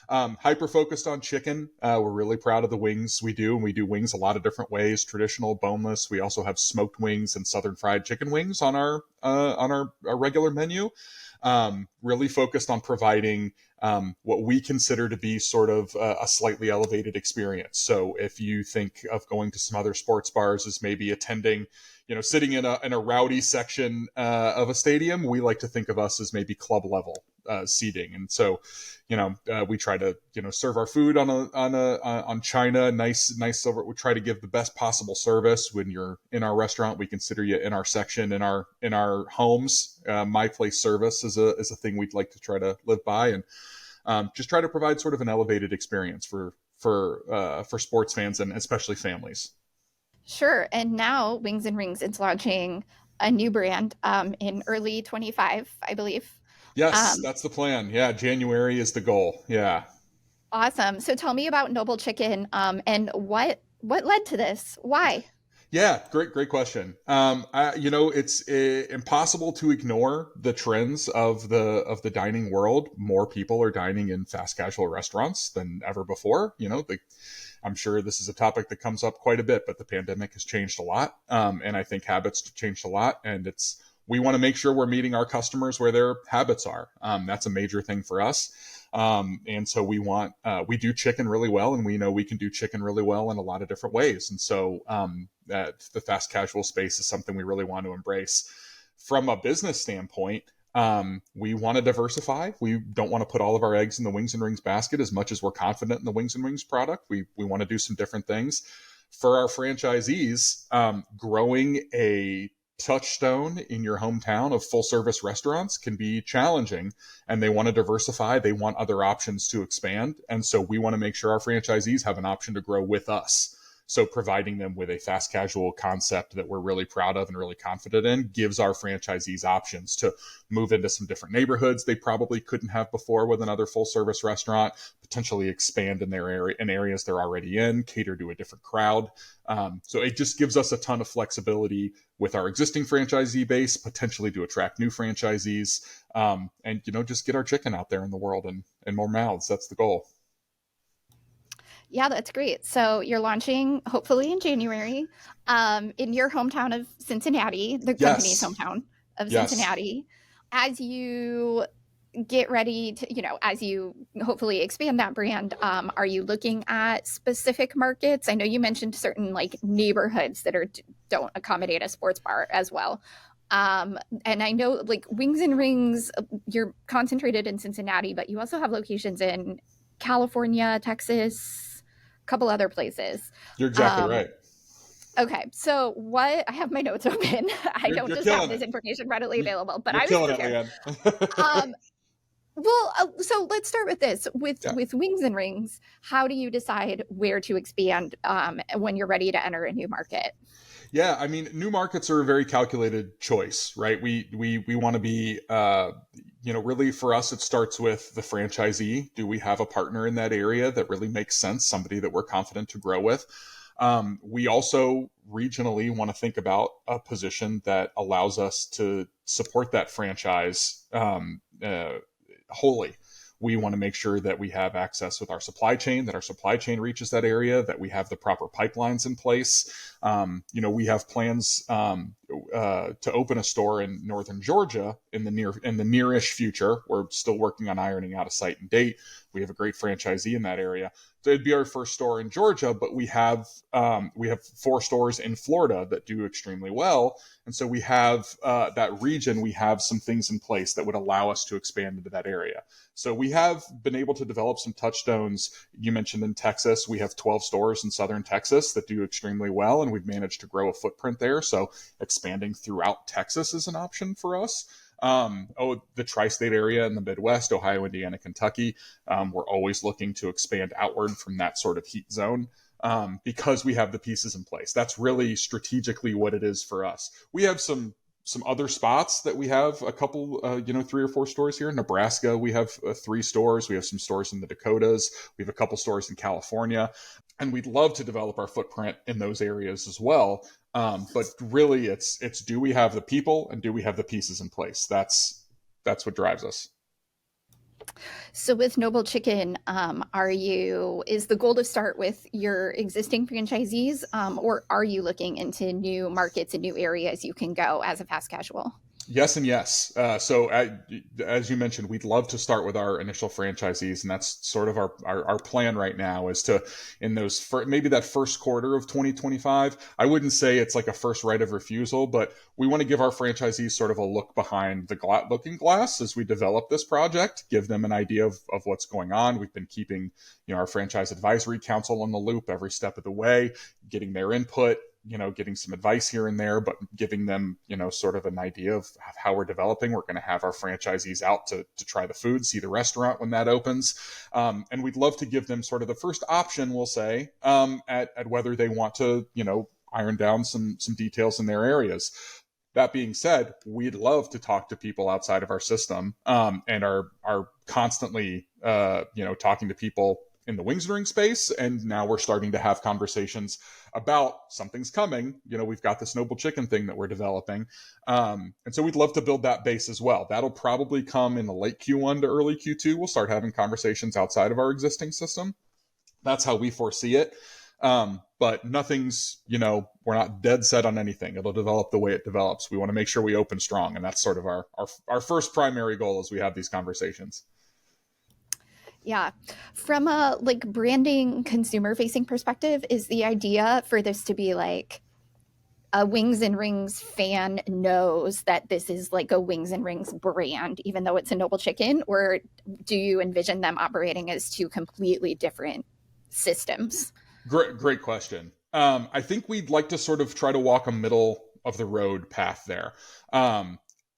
Hyper focused on chicken. We're really proud of the wings we do, and we do wings a lot of different ways: traditional, boneless. We also have smoked wings and southern fried chicken wings on our regular menu. Really focused on providing what we consider to be sort of a slightly elevated experience. So if you think of going to some other sports bars as maybe attending, sitting in a rowdy section of a stadium, we like to think of us as maybe club level seating. And so, we try to, serve our food on china, nice silver. We try to give the best possible service. When you're in our restaurant, we consider you in our section, in our homes. My place service is a thing we'd like to try to live by, and just try to provide sort of an elevated experience for sports fans and especially families. Sure. And now Wings and Rings is launching a new brand in early 25, I believe. Yes, that's the plan. Yeah, January is the goal. Yeah. Awesome. So tell me about Noble Chicken and what led to this? Why? Yeah, great question. It's impossible to ignore the trends of the dining world. More people are dining in fast casual restaurants than ever before. I'm sure this is a topic that comes up quite a bit, but the pandemic has changed a lot. And I think habits have changed a lot. And we want to make sure we're meeting our customers where their habits are. That's a major thing for us. And so we do chicken really well, and we know we can do chicken really well in a lot of different ways. And so the fast casual space is something we really want to embrace. From a business standpoint, we want to diversify. We don't want to put all of our eggs in the Wings and Rings basket. As much as we're confident in the Wings and Rings product, we want to do some different things. For our franchisees, growing a touchstone in your hometown of full service restaurants can be challenging, and they want to diversify. They want other options to expand. And so we want to make sure our franchisees have an option to grow with us. So providing them with a fast casual concept that we're really proud of and really confident in gives our franchisees options to move into some different neighborhoods they probably couldn't have before with another full service restaurant, potentially expand in their area, in areas they're already in, cater to a different crowd. So it just gives us a ton of flexibility with our existing franchisee base, potentially to attract new franchisees, and just get our chicken out there in the world and more mouths. That's the goal. Yeah, that's great. So you're launching hopefully in January in your hometown of Cincinnati, the company's Yes. hometown of Yes. Cincinnati. As you get ready to, as you hopefully expand that brand, are you looking at specific markets? I know you mentioned certain like neighborhoods that don't accommodate a sports bar as well. And I know like Wings and Rings, you're concentrated in Cincinnati, but you also have locations in California, Texas, a couple other places. You're exactly right. Okay, so what I have my notes open. I don't You're just have killing this it. information readily available, but You're I was killing it, prepared. Leigh Anne. Well, so let's start with this. With Yeah. with Wings and Rings, how do you decide where to expand when you're ready to enter a new market? Yeah, I mean, new markets are a very calculated choice, right? We want to be, really for us, it starts with the franchisee. Do we have a partner in that area that really makes sense? Somebody that we're confident to grow with. We also regionally want to think about a position that allows us to support that franchise wholly. We want to make sure that we have access with our supply chain, that our supply chain reaches that area, that we have the proper pipelines in place. We have plans to open a store in northern Georgia in the nearish future. We're still working on ironing out a site and date. We have a great franchisee in that area. So it'd be our first store in Georgia, but we have 4 stores in Florida that do extremely well. And so we have that region, we have some things in place that would allow us to expand into that area. So we have been able to develop some touchstones. You mentioned in Texas, we have 12 stores in southern Texas that do extremely well, and we've managed to grow a footprint there. So expanding throughout Texas is an option for us. The tri-state area in the Midwest, Ohio, Indiana, Kentucky. We're always looking to expand outward from that sort of heat zone. Because we have the pieces in place. That's really strategically what it is for us. We have some other spots that we have a couple, 3 or 4 stores here. In Nebraska, we have 3 stores. We have some stores in the Dakotas. We have a couple stores in California. And we'd love to develop our footprint in those areas as well. But really, it's do we have the people and do we have the pieces in place? That's what drives us. So with Noble Chicken, is the goal to start with your existing franchisees, or are you looking into new markets and new areas you can go as a fast casual? Yes and yes. So as you mentioned, we'd love to start with our initial franchisees, and that's sort of our plan right now is to, in those maybe that first quarter of 2025, I wouldn't say it's like a first right of refusal, but we want to give our franchisees sort of a look behind the looking glass as we develop this project, give them an idea of what's going on. We've been keeping our franchise advisory council on the loop every step of the way, getting their input, getting some advice here and there, but giving them, sort of an idea of how we're developing. We're going to have our franchisees out to try the food, see the restaurant when that opens. And we'd love to give them sort of the first option, we'll say, at whether they want to, iron down some details in their areas. That being said, we'd love to talk to people outside of our system, and are constantly, talking to people in the Wings and Rings space. And now we're starting to have conversations about something's coming. We've got this Noble Chicken thing that we're developing. And so we'd love to build that base as well. That'll probably come in the late Q1 to early Q2. We'll start having conversations outside of our existing system. That's how we foresee it. But nothing's, we're not dead set on anything. It'll develop the way it develops. We want to make sure we open strong. And that's sort of our first primary goal as we have these conversations. Yeah. From a branding consumer facing perspective, is the idea for this to be like a Wings and Rings fan knows that this is like a Wings and Rings brand, even though it's a Noble Chicken? Or do you envision them operating as 2 completely different systems? Great question. I think we'd like to sort of try to walk a middle of the road path there.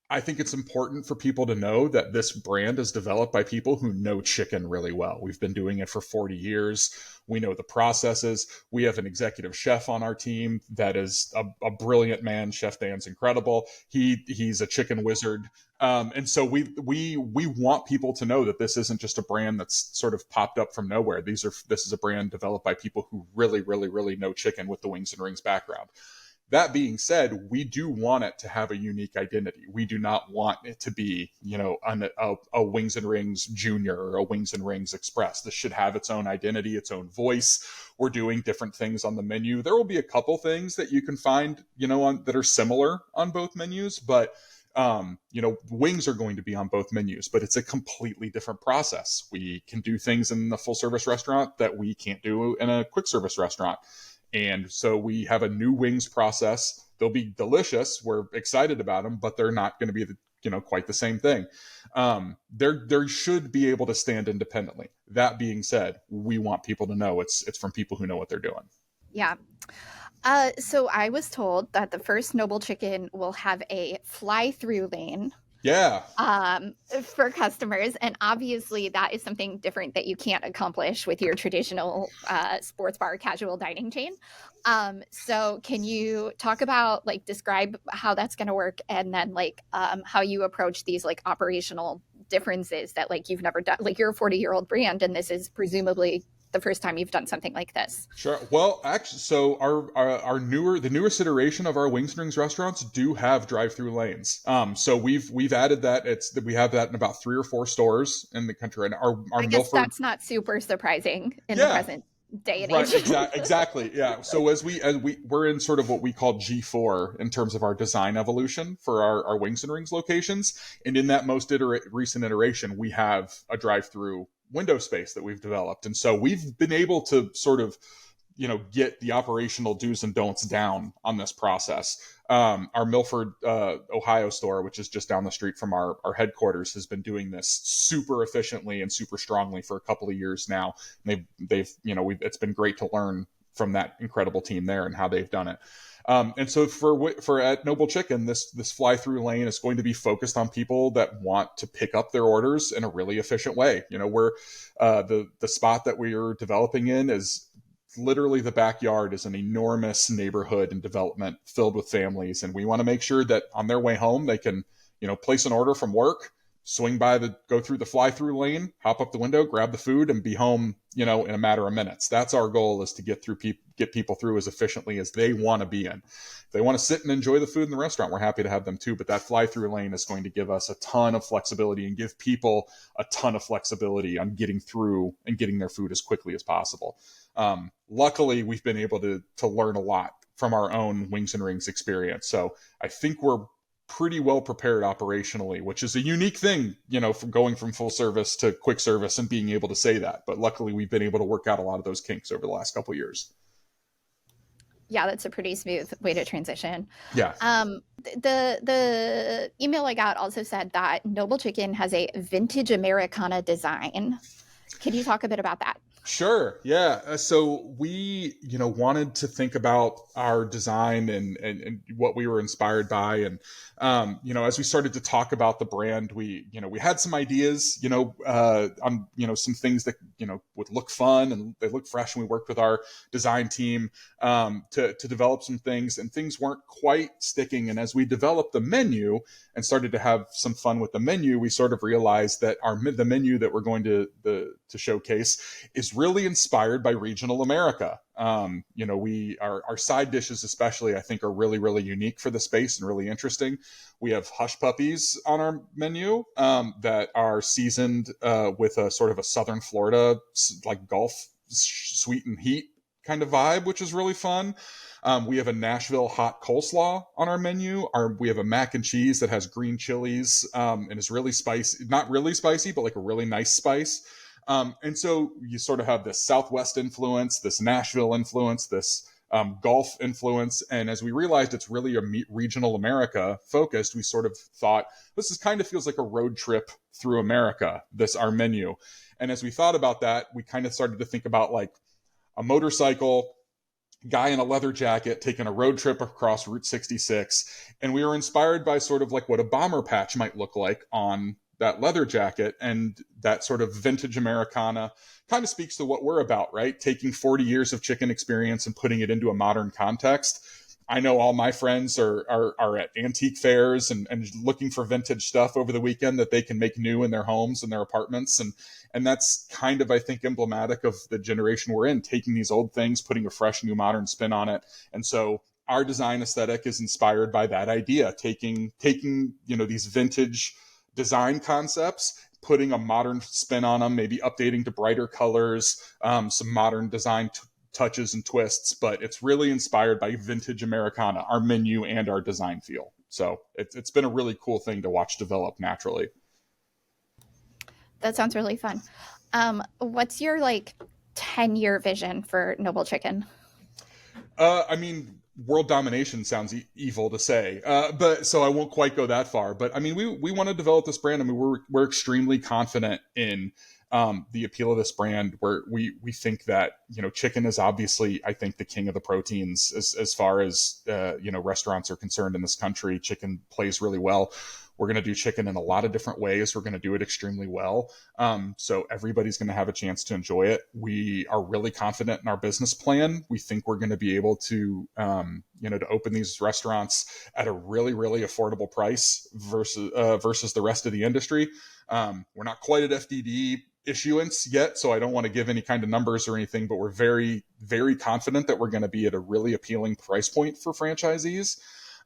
I think it's important for people to know that this brand is developed by people who know chicken really well. We've been doing it for 40 years. We know the processes. We have an executive chef on our team that is a brilliant man. Chef Dan's incredible. He's a chicken wizard. And so we want people to know that this isn't just a brand that's sort of popped up from nowhere. This is a brand developed by people who really, really, really know chicken with the Wings and Rings background. That being said, we do want it to have a unique identity. We do not want it to be, a Wings and Rings Junior or a Wings and Rings Express. This should have its own identity, its own voice. We're doing different things on the menu. There will be a couple things that you can find, that are similar on both menus, but wings are going to be on both menus, but it's a completely different process. We can do things in the full service restaurant that we can't do in a quick service restaurant. And so we have a new wings process. They'll be delicious. We're excited about them, but they're not going to be quite the same thing. There should be able to stand independently. That being said, we want people to know it's from people who know what they're doing. Yeah. So I was told that the first Noble Chicken will have a fly-through lane. Yeah. For customers. And obviously that is something different that you can't accomplish with your traditional sports bar casual dining chain. So can you talk about, describe how that's going to work, and then how you approach these operational differences that you've never done? You're a 40-year-old brand, and this is presumably the first time you've done something like this. Sure. Well, actually, so the newest iteration of our Wings and Rings restaurants do have drive-through lanes. So we've added that. We have that in about 3 or 4 stores in the country. And our I guess Milford, that's not super surprising in the present day and age. Exactly. Yeah. So as we're in sort of what we call G4 in terms of our design evolution for our Wings and Rings locations. And in that most recent iteration, we have a drive-through window space that we've developed. And so we've been able to sort of, get the operational do's and don'ts down on this process. Our Milford, Ohio store, which is just down the street from our headquarters, has been doing this super efficiently and super strongly for a couple of years now. And it's been great to learn from that incredible team there and how they've done it. And so for at Noble Chicken, this fly-through lane is going to be focused on people that want to pick up their orders in a really efficient way. We're the spot that we are developing in is literally, the backyard is an enormous neighborhood and development filled with families, and we want to make sure that on their way home they can place an order from work, go through the fly-through lane, hop up the window, grab the food, and be home, in a matter of minutes. That's our goal, is to get people through as efficiently as they want to be in. If they want to sit and enjoy the food in the restaurant, we're happy to have them too. But that fly-through lane is going to give us a ton of flexibility and give people a ton of flexibility on getting through and getting their food as quickly as possible. Luckily, we've been able to learn a lot from our own Wings and Rings experience. So I think we're pretty well prepared operationally, which is a unique thing, from going from full service to quick service and being able to say that. But luckily, we've been able to work out a lot of those kinks over the last couple of years. Yeah, that's a pretty smooth way to transition. Yeah. The email I got also said that Noble Chicken has a vintage Americana design. Can you talk a bit about that? Sure. Yeah. So we, wanted to think about our design and what we were inspired by. And, as we started to talk about the brand, we had some ideas, on, some things that, would look fun and they look fresh. And we worked with our design team, to develop some things, and things weren't quite sticking. And as we developed the menu and started to have some fun with the menu, we sort of realized that the menu that we're going to showcase is really inspired by regional America. Our side dishes especially, I think, are really, really unique for the space and really interesting. We have hush puppies on our menu that are seasoned with a sort of a Southern Florida, Gulf sweet and heat kind of vibe, which is really fun. We have a Nashville hot coleslaw on our menu. We have a mac and cheese that has green chilies and is really spicy, not really spicy, but a really nice spice. And so you sort of have this Southwest influence, this Nashville influence, this Gulf influence. And as we realized it's really a regional America focused, we sort of thought this kind of feels like a road trip through America, our menu. And as we thought about that, we kind of started to think about a motorcycle, guy in a leather jacket taking a road trip across Route 66. And we were inspired by sort of what a bomber patch might look like on that leather jacket, and that sort of vintage Americana kind of speaks to what we're about, right? Taking 40 years of chicken experience and putting it into a modern context. I know all my friends are at antique fairs and looking for vintage stuff over the weekend that they can make new in their homes and their apartments. And that's kind of, I think, emblematic of the generation we're in, taking these old things, putting a fresh new modern spin on it. And so our design aesthetic is inspired by that idea, taking these vintage design concepts, putting a modern spin on them, maybe updating to brighter colors, some modern design touches and twists, but it's really inspired by vintage Americana, our menu and our design feel. So it's been a really cool thing to watch develop naturally. That sounds really fun. What's your 10-year vision for Noble Chicken? I mean, world domination sounds evil to say, but so I won't quite go that far. But I mean, we want to develop this brand. I mean, we're extremely confident in the appeal of this brand, where we think that, chicken is obviously, I think, the king of the proteins as far as, restaurants are concerned in this country. Chicken plays really well. We're going to do chicken in a lot of different ways. We're going to do it extremely well. So everybody's going to have a chance to enjoy it. We are really confident in our business plan. We think we're going to be able to, to open these restaurants at a really, really affordable price versus the rest of the industry. We're not quite at FDD issuance yet, so I don't want to give any kind of numbers or anything, but we're very, very confident that we're going to be at a really appealing price point for franchisees.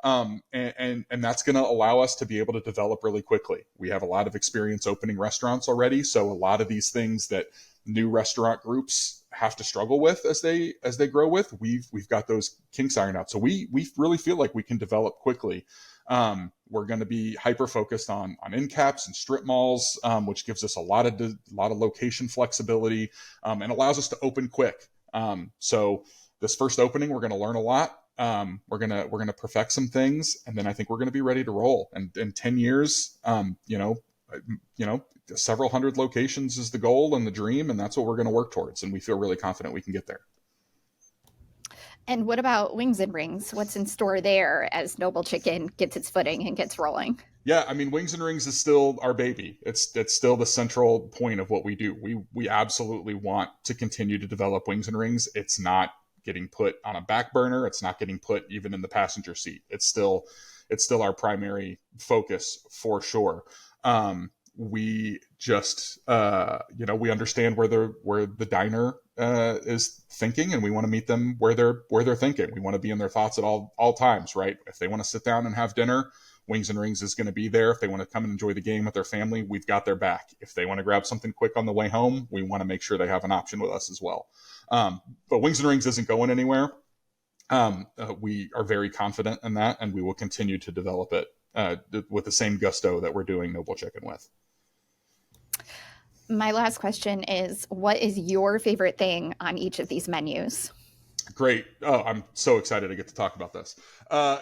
And that's going to allow us to be able to develop really quickly. We have a lot of experience opening restaurants already, so a lot of these things that new restaurant groups have to struggle with as they grow with, we've got those kinks ironed out. So we really feel like we can develop quickly. We're going to be hyper focused on end caps and strip malls, which gives us a lot of location flexibility, and allows us to open quick. So this first opening, we're going to learn a lot. We're gonna perfect some things, and then I think we're gonna be ready to roll. And in 10 years, several hundred locations is the goal and the dream, and that's what we're gonna work towards. And we feel really confident we can get there. And what about Wings and Rings? What's in store there as Noble Chicken gets its footing and gets rolling? Yeah, I mean, Wings and Rings is still our baby. It's still the central point of what we do. We absolutely want to continue to develop Wings and Rings. It's not getting put on a back burner. It's not getting put even in the passenger seat. It's still our primary focus for sure. We just, we understand where the diner is thinking, and we want to meet them where they're thinking. We want to be in their thoughts at all times, right? If they want to sit down and have dinner, Wings and Rings is going to be there. If they want to come and enjoy the game with their family, we've got their back. If they want to grab something quick on the way home, we want to make sure they have an option with us as well. But Wings and Rings isn't going anywhere. We are very confident in that, and we will continue to develop it with the same gusto that we're doing Noble Chicken with. My last question is, what is your favorite thing on each of these menus? Great. Oh, I'm so excited to get to talk about this. I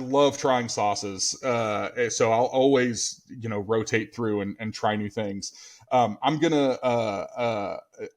love trying sauces. So I'll always, rotate through and try new things. I'm gonna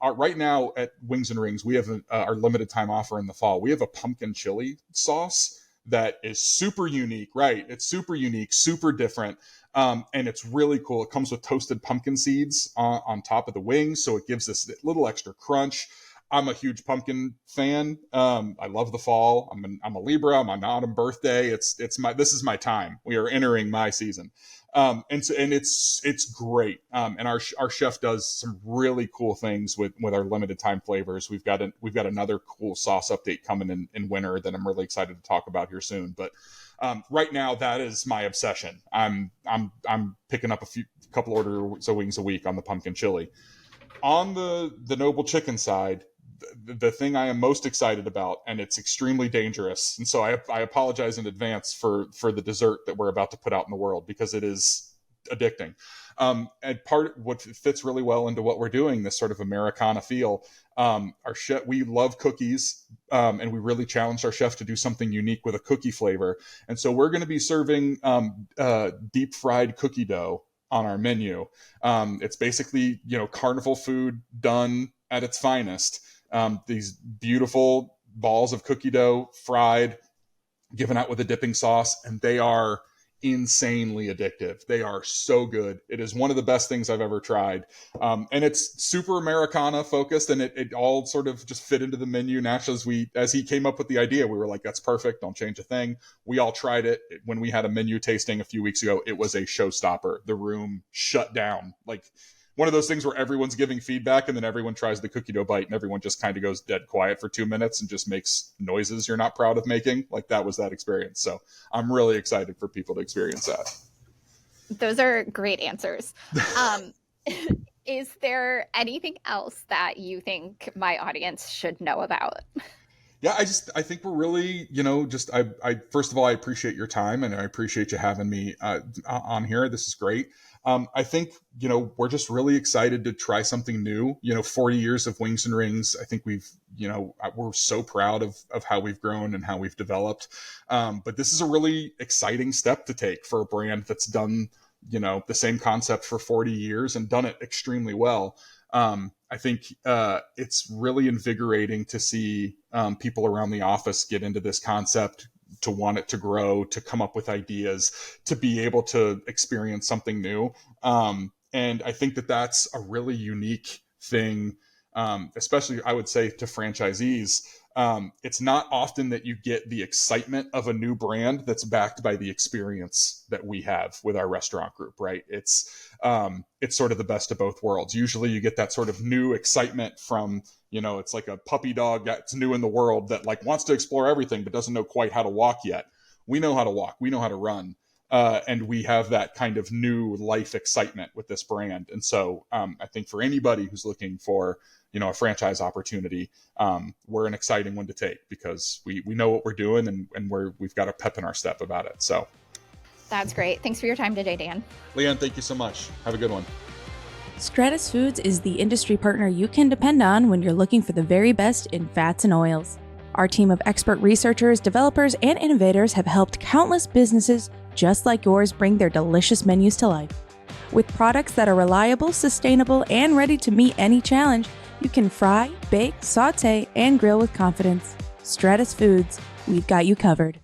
right now at Wings and Rings, we have our limited time offer in the fall. We have a pumpkin chili sauce that is super unique, right? It's super unique, super different. And it's really cool. It comes with toasted pumpkin seeds on top of the wings, so it gives this little extra crunch. I'm a huge pumpkin fan. I love the fall. I'm a Libra. I'm on autumn birthday. This is my time. We are entering my season. And it's great. And our chef does some really cool things with our limited time flavors. We've got another cool sauce update coming in winter that I'm really excited to talk about here soon. But right now, that is my obsession. I'm picking up a couple orders of wings a week on the pumpkin chili. On the Noble Chicken side, the thing I am most excited about, and it's extremely dangerous, and so I apologize in advance for the dessert that we're about to put out in the world, because it is addicting. And what fits really well into what we're doing, this sort of Americana feel. Our chef, we love cookies, and we really challenged our chef to do something unique with a cookie flavor. And so we're going to be serving deep fried cookie dough on our menu. It's basically, carnival food done at its finest. These beautiful balls of cookie dough fried, given out with a dipping sauce, and they are insanely addictive. They are so good. It is one of the best things I've ever tried. And it's super Americana focused, and it all sort of just fit into the menu naturally. As he came up with the idea, we were like, that's perfect. Don't change a thing. We all tried it. When we had a menu tasting a few weeks ago, it was a showstopper. The room shut down. Like, one of those things where everyone's giving feedback and then everyone tries the cookie dough bite and everyone just kind of goes dead quiet for 2 minutes and just makes noises you're not proud of making. Like that was that experience. So I'm really excited for people to experience that. Those are great answers. Is there anything else that you think my audience should know about? Yeah, I think we're really, I first of all, I appreciate your time and I appreciate you having me on here. This is great. I think, we're just really excited to try something new. 40 years of Wings and Rings. I think we're so proud of how we've grown and how we've developed. But this is a really exciting step to take for a brand that's done, the same concept for 40 years and done it extremely well. I think it's really invigorating to see people around the office get into this concept, to want it to grow, to come up with ideas, to be able to experience something new. And I think that that's a really unique thing, especially I would say to franchisees. It's not often that you get the excitement of a new brand that's backed by the experience that we have with our restaurant group, right? It's sort of the best of both worlds. Usually you get that sort of new excitement from, it's like a puppy dog that's new in the world that like wants to explore everything, but doesn't know quite how to walk yet. We know how to walk. We know how to run. And we have that kind of new life excitement with this brand. And so I think for anybody who's looking for, a franchise opportunity, we're an exciting one to take because we know what we're doing and we've got a pep in our step about it. So that's great. Thanks for your time today, Dan. Leigh Anne, thank you so much. Have a good one. Stratus Foods is the industry partner you can depend on when you're looking for the very best in fats and oils. Our team of expert researchers, developers, and innovators have helped countless businesses just like yours bring their delicious menus to life. With products that are reliable, sustainable, and ready to meet any challenge, you can fry, bake, saute, and grill with confidence. Stratus Foods, we've got you covered.